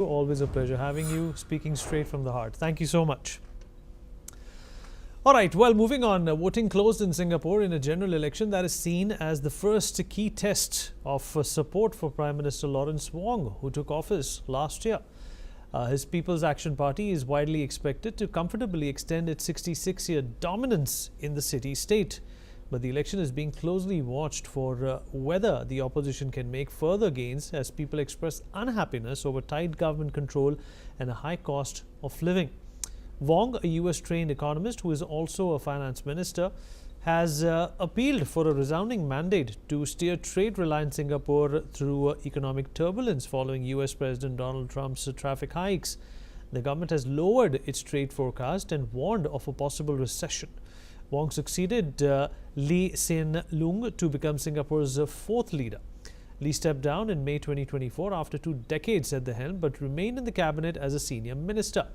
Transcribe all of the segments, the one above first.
Always a pleasure having you, speaking straight from the heart. Thank you so much. All right, well, moving on. Voting closed in Singapore in a general election that is seen as the first key test of support for Prime Minister Lawrence Wong, who took office last year. His People's Action Party is widely expected to comfortably extend its 66-year dominance in the city-state. But the election is being closely watched for whether the opposition can make further gains as people express unhappiness over tight government control and a high cost of living. Wong, a US-trained economist who is also a finance minister, has appealed for a resounding mandate to steer trade-reliant Singapore through economic turbulence following US President Donald Trump's traffic hikes. The government has lowered its trade forecast and warned of a possible recession. Wong succeeded Lee Hsien Loong to become Singapore's fourth leader. Lee stepped down in May 2024 after 2 decades at the helm, but remained in the cabinet as a senior minister.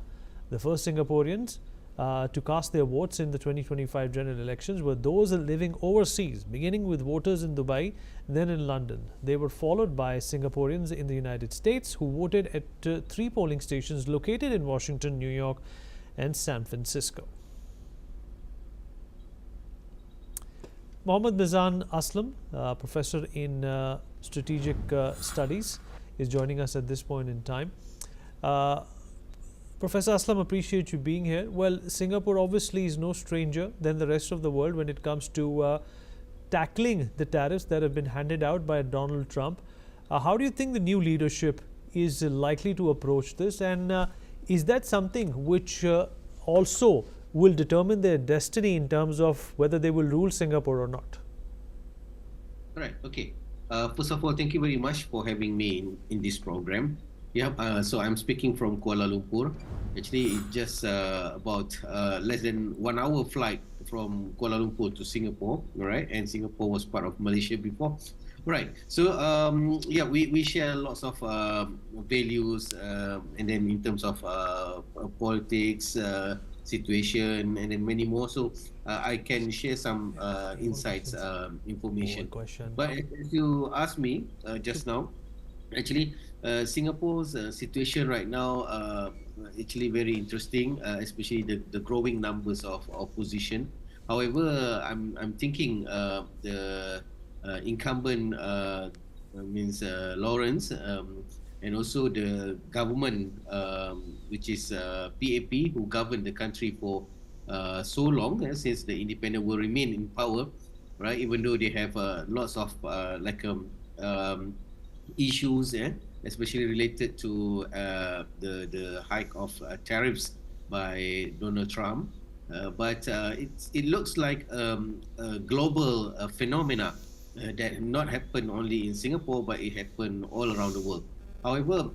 The first Singaporeans to cast their votes in the 2025 general elections were those living overseas, beginning with voters in Dubai, then in London. They were followed by Singaporeans in the United States, who voted at 3 polling stations located in Washington, New York, and San Francisco. Mohammad Mizan Aslam, professor in strategic studies, is joining us at this point in time. Professor Aslam, appreciate you being here. Well, Singapore obviously is no stranger than the rest of the world when it comes to tackling the tariffs that have been handed out by Donald Trump. How do you think the new leadership is likely to approach this? And is that something which also will determine their destiny in terms of whether they will rule Singapore or not? All right. Okay. First of all, thank you very much for having me in this program. Yeah. So I'm speaking from Kuala Lumpur. Actually, it's just about less than 1 hour flight from Kuala Lumpur to Singapore. All right. And Singapore was part of Malaysia before. Right. So yeah, we share lots of values, and then in terms of politics, situation, and then many more. So I can share some insights, information. But as you asked me just now, actually, Singapore's situation right now actually very interesting, especially the growing numbers of opposition. However, I'm thinking the incumbent means Lawrence, and also the government, which is PAP, who governed the country for so long, since the independent will remain in power, right? Even though they have lots of issues, especially related to the hike of tariffs by Donald Trump. But it looks like a global phenomena that not happen only in Singapore, but it happened all around the world. However,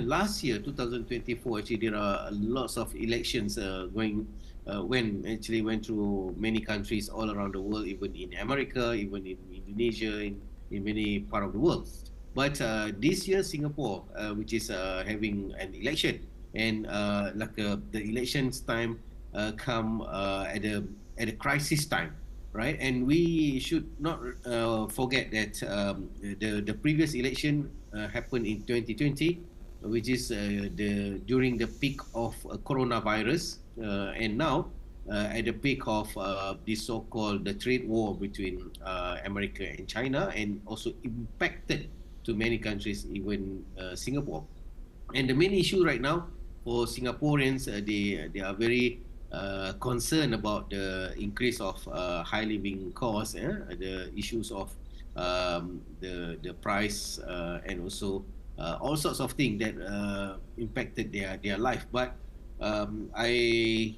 last year, 2024, actually there are lots of elections went through many countries all around the world, even in America, even in Indonesia, in many part of the world. But this year, Singapore, which is having an election, and the elections time come at a crisis time, right? And we should not forget that the previous election happened in 2020, which is during the peak of coronavirus, and now at the peak of the so-called the trade war between America and China, and also impacted to many countries, even Singapore. And the main issue right now for Singaporeans, they are very concerned about the increase of high living costs, the issues of the price, and also all sorts of things that impacted their life. But I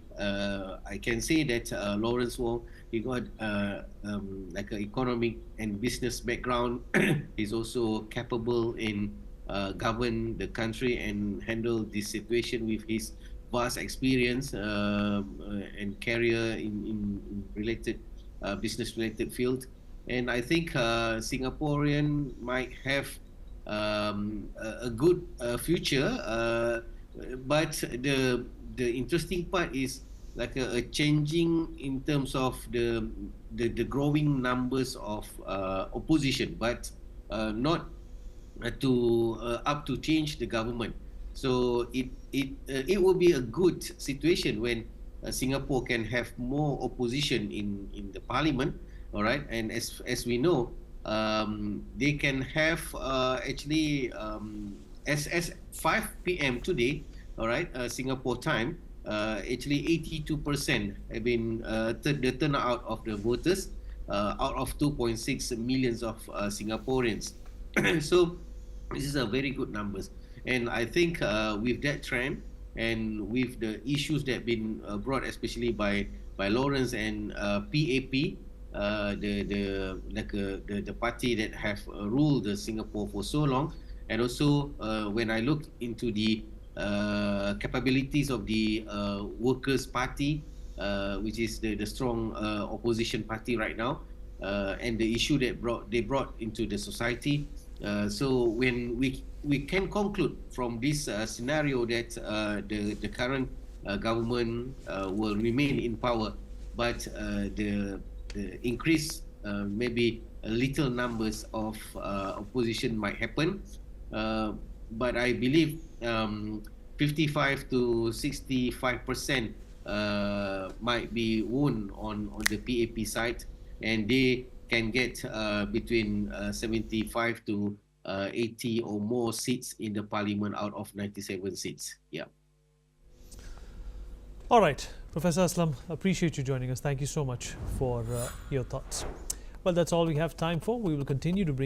can say that Lawrence Wong, he got like an economic and business background. He's also capable in govern the country and handle this situation with his vast experience and career in related business related field. And I think Singaporean might have a good future, but the interesting part is like a changing in terms of the growing numbers of opposition, but not to up to change the government. So it will be a good situation when Singapore can have more opposition in the parliament, all right? And as we know, they can have actually as 5 p.m. today, all right, Singapore time, actually 82% have been the turnout of the voters out of 2.6 millions of Singaporeans. So this is a very good numbers, and I think with that trend and with the issues that have been brought, especially by Lawrence and PAP, the party that have ruled the Singapore for so long, and also when I look into the capabilities of the Workers' Party, which is the strong opposition party right now, and the issue that they brought into the society. So when we can conclude from this scenario that the current government will remain in power, but the increase maybe a little numbers of opposition might happen, but I believe 55 to 65% might be won on the PAP side, and they can get between 75 to 80 or more seats in the parliament out of 97 seats. Yeah. All right, Professor Aslam, appreciate you joining us. Thank you so much for your thoughts. Well, that's all we have time for. We will continue to bring